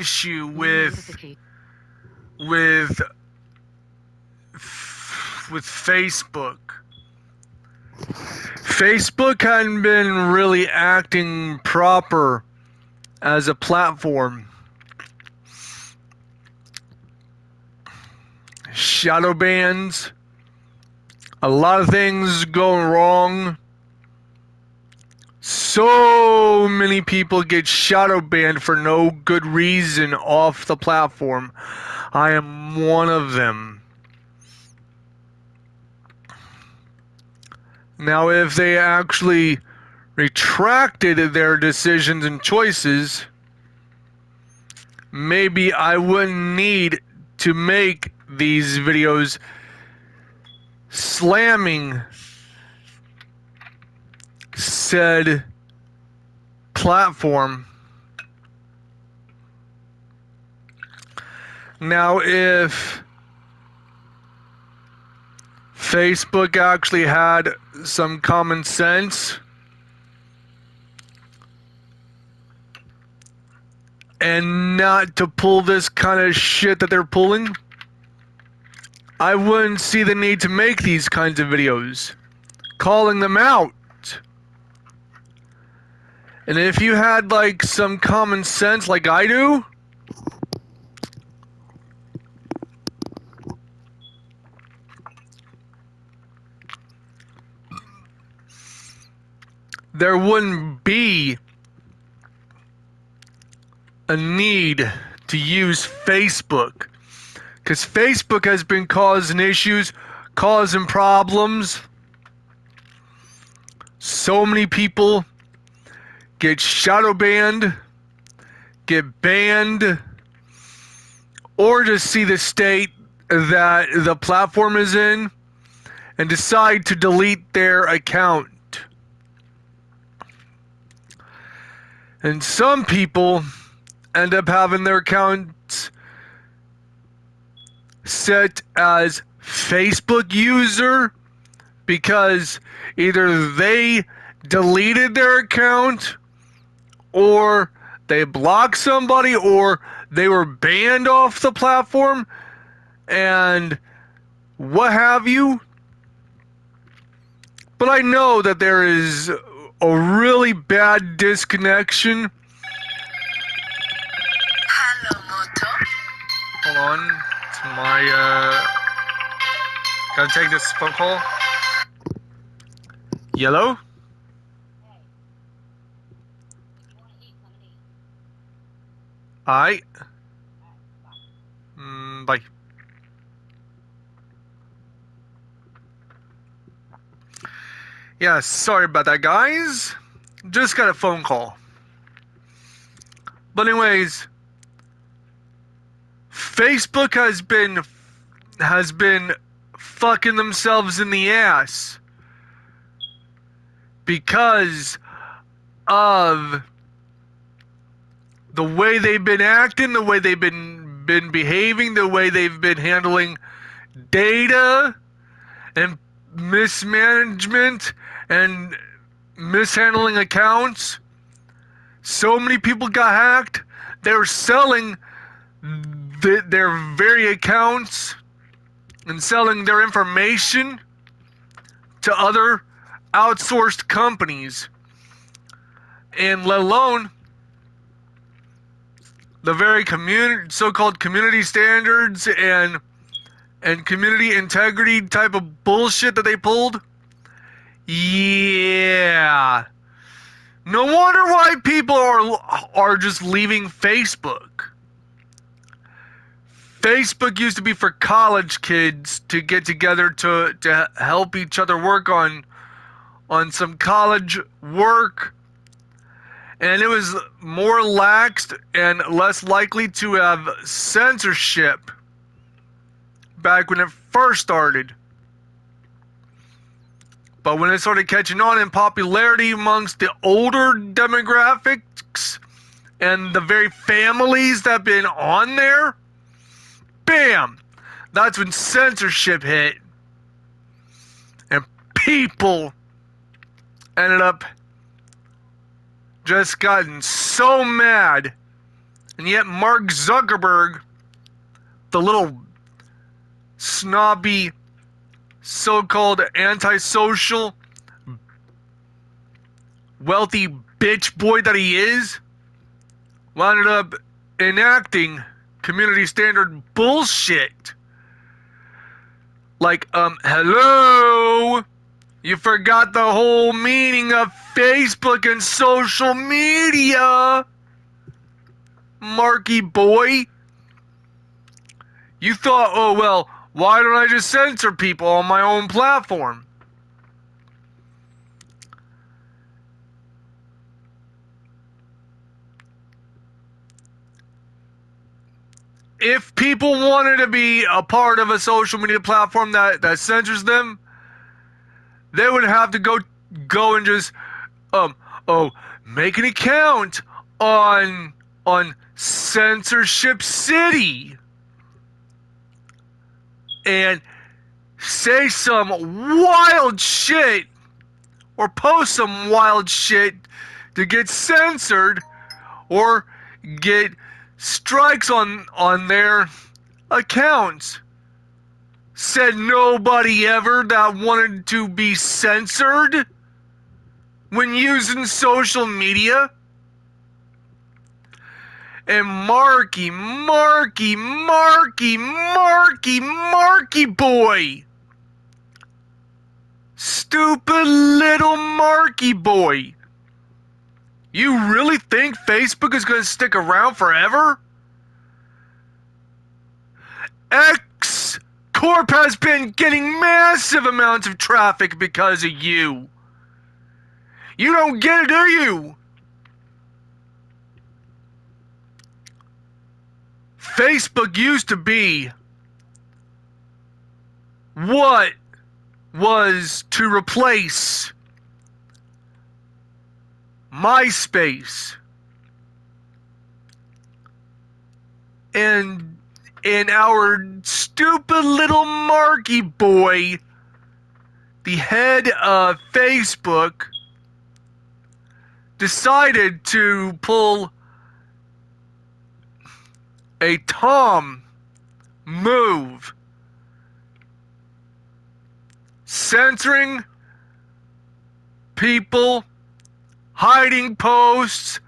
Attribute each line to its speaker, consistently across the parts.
Speaker 1: issue with Facebook. Facebook hadn't been really acting proper as a platform. Shadow bans, a lot of things going wrong. So many people get shadow banned for no good reason off the platform. I am one of them. Now, if they actually retracted their decisions and choices, maybe I wouldn't need to make these videos slamming said platform. Now, if Facebook actually had some common sense and not to pull this kind of shit that they're pulling, I wouldn't see the need to make these kinds of videos, calling them out. And if you had like some common sense like I do, there wouldn't be a need to use Facebook. Because Facebook has been causing issues, causing problems. So many people get shadow banned, get banned, or just see the state that the platform is in and decide to delete their account. And some people end up having their accounts set as Facebook user because either they deleted their account or they blocked somebody or they were banned off the platform and what have you. But I know that there is a really bad disconnection.
Speaker 2: Hello, Moto.
Speaker 1: Hold on. It's my, gotta take this phone call. Yellow? Aight. Bye. Yeah, sorry about that, guys. Just got a phone call. But anyways, Facebook has been fucking themselves in the ass because of the way they've been acting, the way they've been behaving, the way they've been handling data and mismanagement and mishandling accounts. So many people got hacked. They're selling their very accounts and selling their information to other outsourced companies. And let alone the very so-called community standards and community integrity type of bullshit that they pulled. Yeah. No wonder why people are just leaving Facebook. Facebook used to be for college kids to get together to help each other work on some college work. And it was more laxed and less likely to have censorship back when it first started. But when it started catching on in popularity amongst the older demographics and the very families that have been on there, bam! That's when censorship hit. And people ended up just gotten so mad And yet Mark Zuckerberg, the little snobby, so-called antisocial, wealthy bitch boy that he is, wound up enacting community standard bullshit. Like, hello? You forgot the whole meaning of Facebook and social media, Marky boy. You thought, oh well, why don't I just censor people on my own platform? If people wanted to be a part of a social media platform that censors them, they would have to go and just make an account on Censorship City and say some wild shit or post some wild shit to get censored or get strikes on their accounts. Said nobody ever that wanted to be censored when using social media. And Marky boy. Stupid little Marky boy. You really think Facebook is going to stick around forever? X Corp has been getting massive amounts of traffic because of you. You don't get it, do you? Facebook used to be what was to replace MySpace. And our stupid little Marky boy, the head of Facebook, decided to pull a Tom move, censoring people, hiding posts,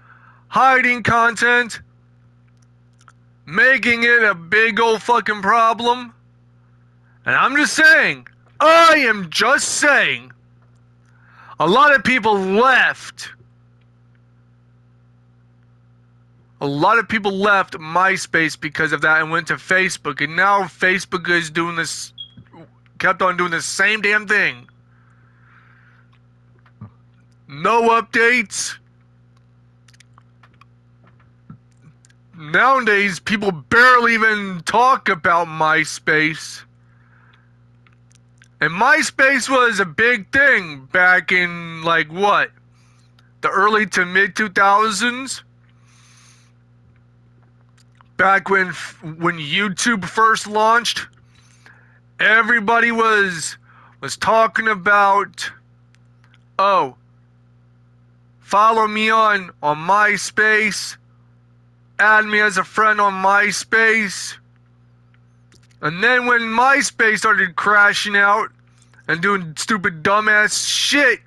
Speaker 1: hiding content, making it a big old fucking problem. And I'm just saying, I am just saying, a lot of people left. A lot of people left MySpace because of that and went to Facebook. And now Facebook is doing this, kept on doing the same damn thing. No updates. Nowadays, people barely even talk about MySpace. And MySpace was a big thing back in, like, what? The early to mid 2000s? Back when YouTube first launched, everybody was talking about, oh, follow me on MySpace, add me as a friend on MySpace. And then when MySpace started crashing out and doing stupid dumbass shit,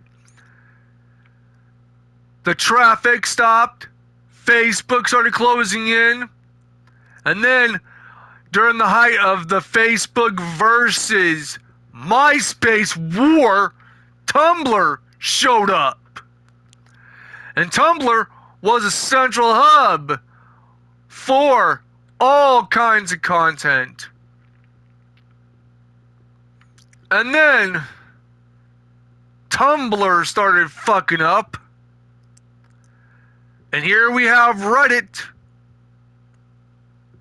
Speaker 1: the traffic stopped, Facebook started closing in, and then during the height of the Facebook versus MySpace war, Tumblr showed up. And Tumblr was a central hub for all kinds of content. And then Tumblr started fucking up. And here we have Reddit,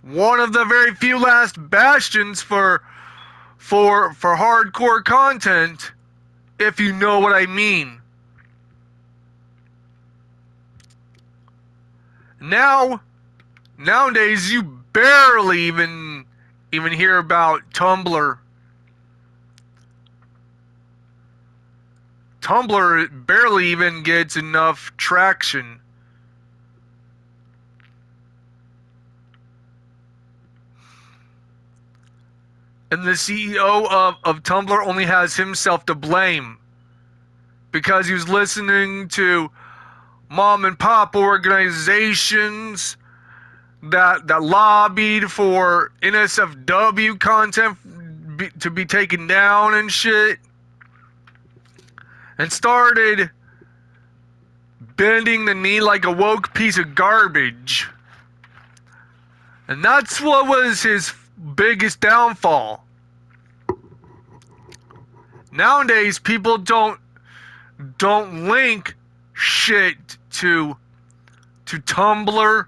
Speaker 1: one of the very few last bastions for hardcore content, if you know what I mean. Nowadays you barely even hear about Tumblr. Tumblr barely even gets enough traction. And the CEO of Tumblr only has himself to blame because he was listening to mom and pop organizations that lobbied for NSFW content to be taken down and shit, and started bending the knee like a woke piece of garbage. And that's what was his biggest downfall. Nowadays, people don't link shit to Tumblr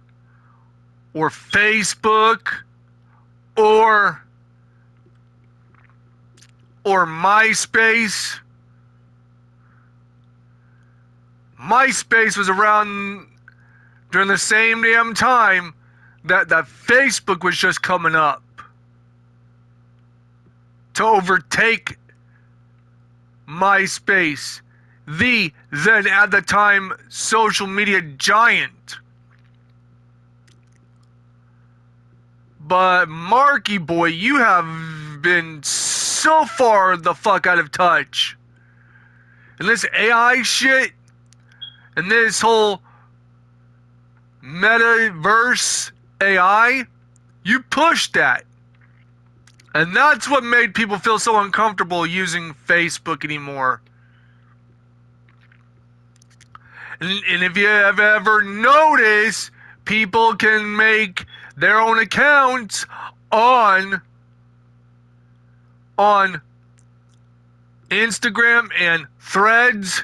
Speaker 1: or Facebook or MySpace. MySpace was around during the same damn time that Facebook was just coming up to overtake MySpace, the then at the time social media giant. But Marky boy, you have been so far the fuck out of touch. And this AI shit, and this whole metaverse AI, you pushed that. And that's what made people feel so uncomfortable using Facebook anymore. And if you have ever noticed, people can make their own accounts on Instagram and Threads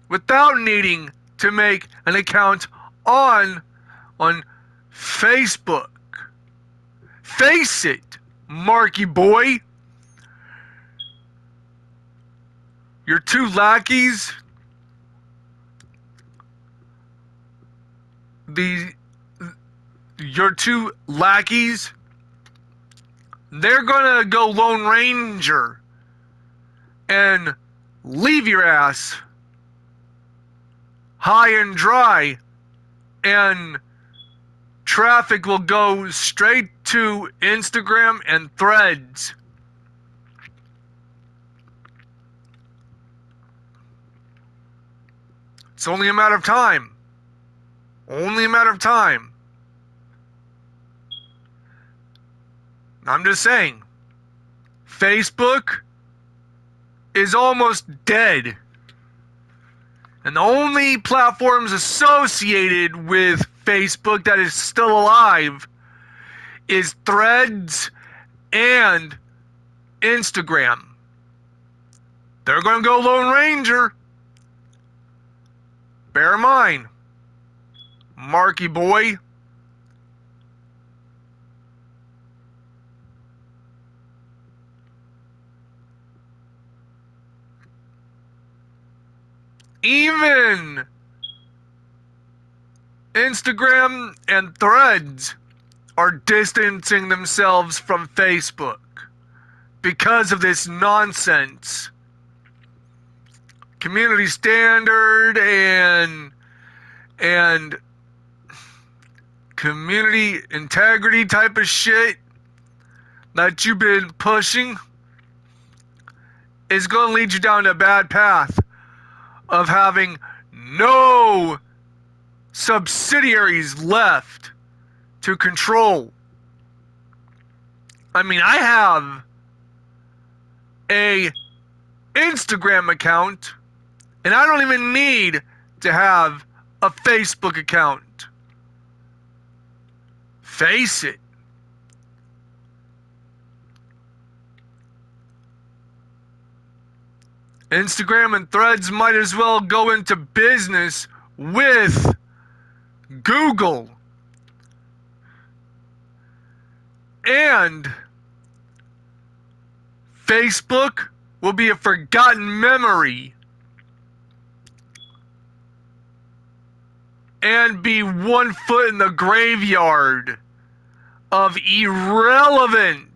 Speaker 1: without needing to make an account on Facebook. Face it, Marky boy. Your two lackeys, they're gonna go Lone Ranger and leave your ass high and dry, and traffic will go straight to Instagram and Threads. It's only a matter of time. Only a matter of time. I'm just saying, Facebook is almost dead. And the only platforms associated with Facebook that is still alive is Threads and Instagram. They're going to go Lone Ranger. Bear in mind, Marky boy. Even Instagram and Threads are distancing themselves from Facebook because of this nonsense. Community standard and community integrity type of shit that you've been pushing is going to lead you down a bad path of having no subsidiaries left to control. I mean, I have a Instagram account, and I don't even need to have a Facebook account. Face it. Instagram and Threads might as well go into business with Google. And Facebook will be a forgotten memory and be one foot in the graveyard of irrelevant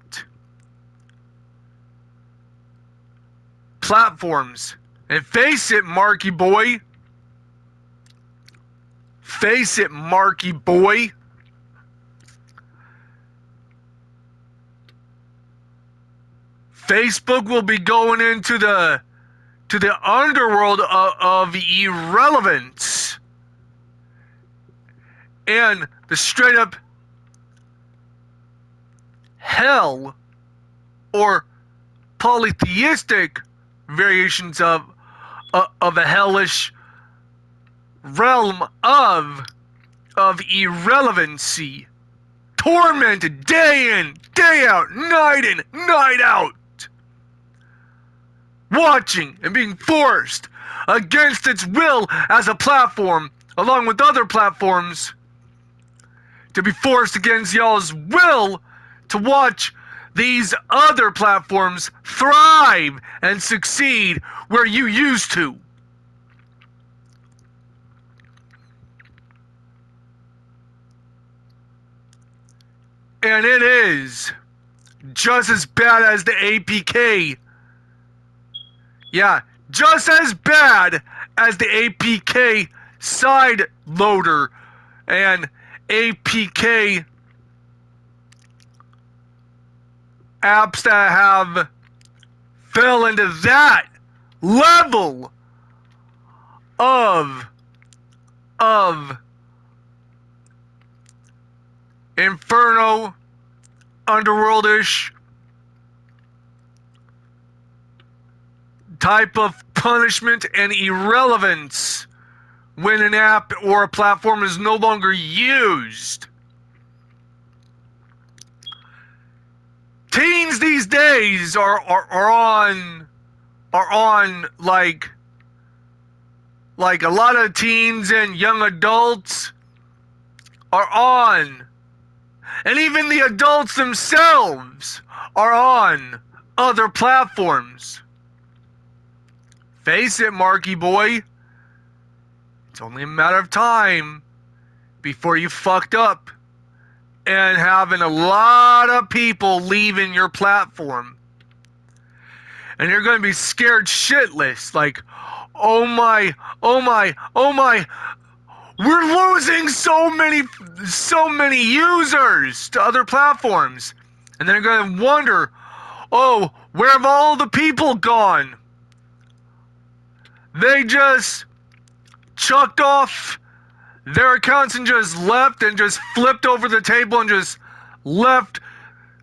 Speaker 1: platforms. And face it, Marky boy. Face it, Marky boy. Facebook will be going into the underworld of irrelevance and the straight up hell or polytheistic variations of a hellish realm of irrelevancy, tormented day in, day out, night in, night out, watching and being forced against its will as a platform, along with other platforms, to be forced against y'all's will to watch these other platforms thrive and succeed where you used to. And it is just as bad as the APK. Yeah, just as bad as the APK side loader and APK apps that have fell into that level of inferno, underworldish type of punishment and irrelevance when an app or a platform is no longer used. Teens these days are on like a lot of teens and young adults are on, and even the adults themselves are on other platforms. Face it, Marky boy, it's only a matter of time before you fucked up and having a lot of people leaving your platform. And you're going to be scared shitless, like, oh my, we're losing so many users to other platforms. And then you're going to wonder, oh, where have all the people gone? They just chucked off their accounts and just left and just flipped over the table and just left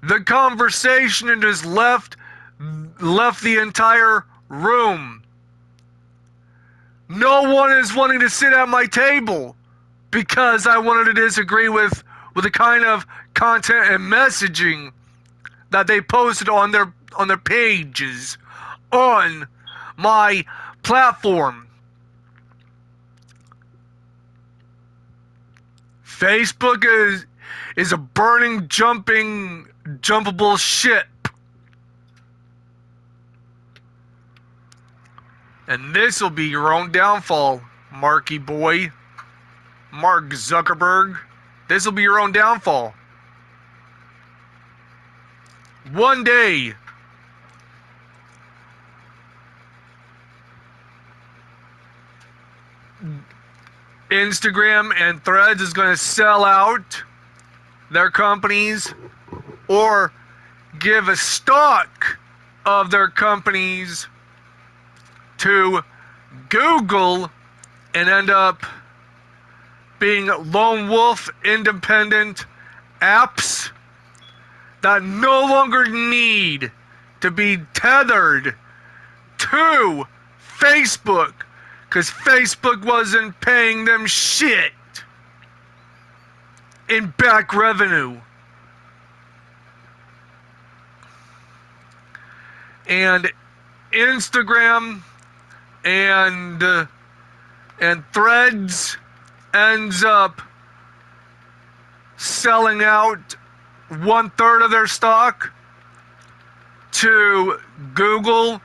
Speaker 1: the conversation and just left the entire room. No one is wanting to sit at my table because I wanted to disagree with the kind of content and messaging that they posted on their pages on my platform. Facebook is a burning, jumpable ship. And this will be your own downfall, Marky boy. Mark Zuckerberg. This will be your own downfall. One day, Instagram and Threads is going to sell out their companies or give a stock of their companies to Google and end up being lone wolf independent apps that no longer need to be tethered to Facebook because Facebook wasn't paying them shit in back revenue. And Instagram and Threads ends up selling out 1/3 of their stock to Google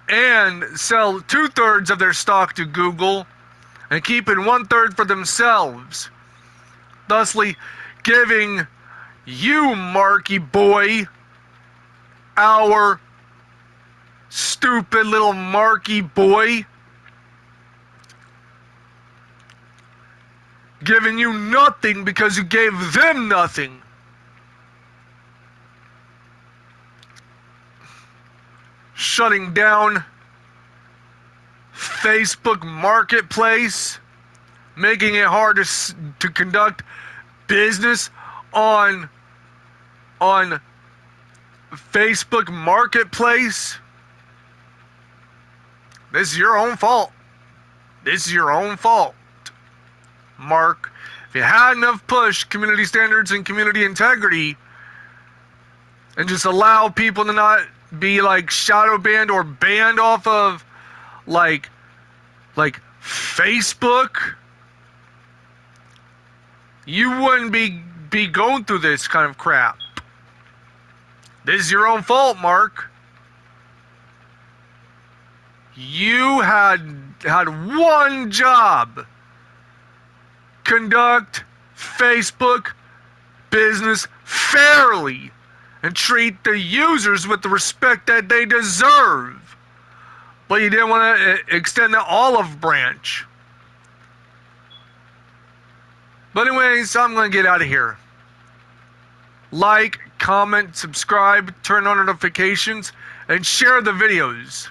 Speaker 1: and sell 2/3 of their stock to Google and keeping 1/3 for themselves, thusly giving you, Marky boy, our stupid little Marky boy, giving you nothing because you gave them nothing. shutting down Facebook Marketplace, making it hard to conduct business on Facebook Marketplace. This is your own fault. This is your own fault, Mark. If you hadn't have pushed community standards and community integrity and just allow people to not be like shadow banned or banned off of like Facebook, you wouldn't be going through this kind of crap. This is your own fault, Mark. You had one job: conduct Facebook business fairly and treat the users with the respect that they deserve. But you didn't want to extend the olive branch. But anyways, I'm going to get out of here. Like, comment, subscribe, turn on notifications, and share the videos.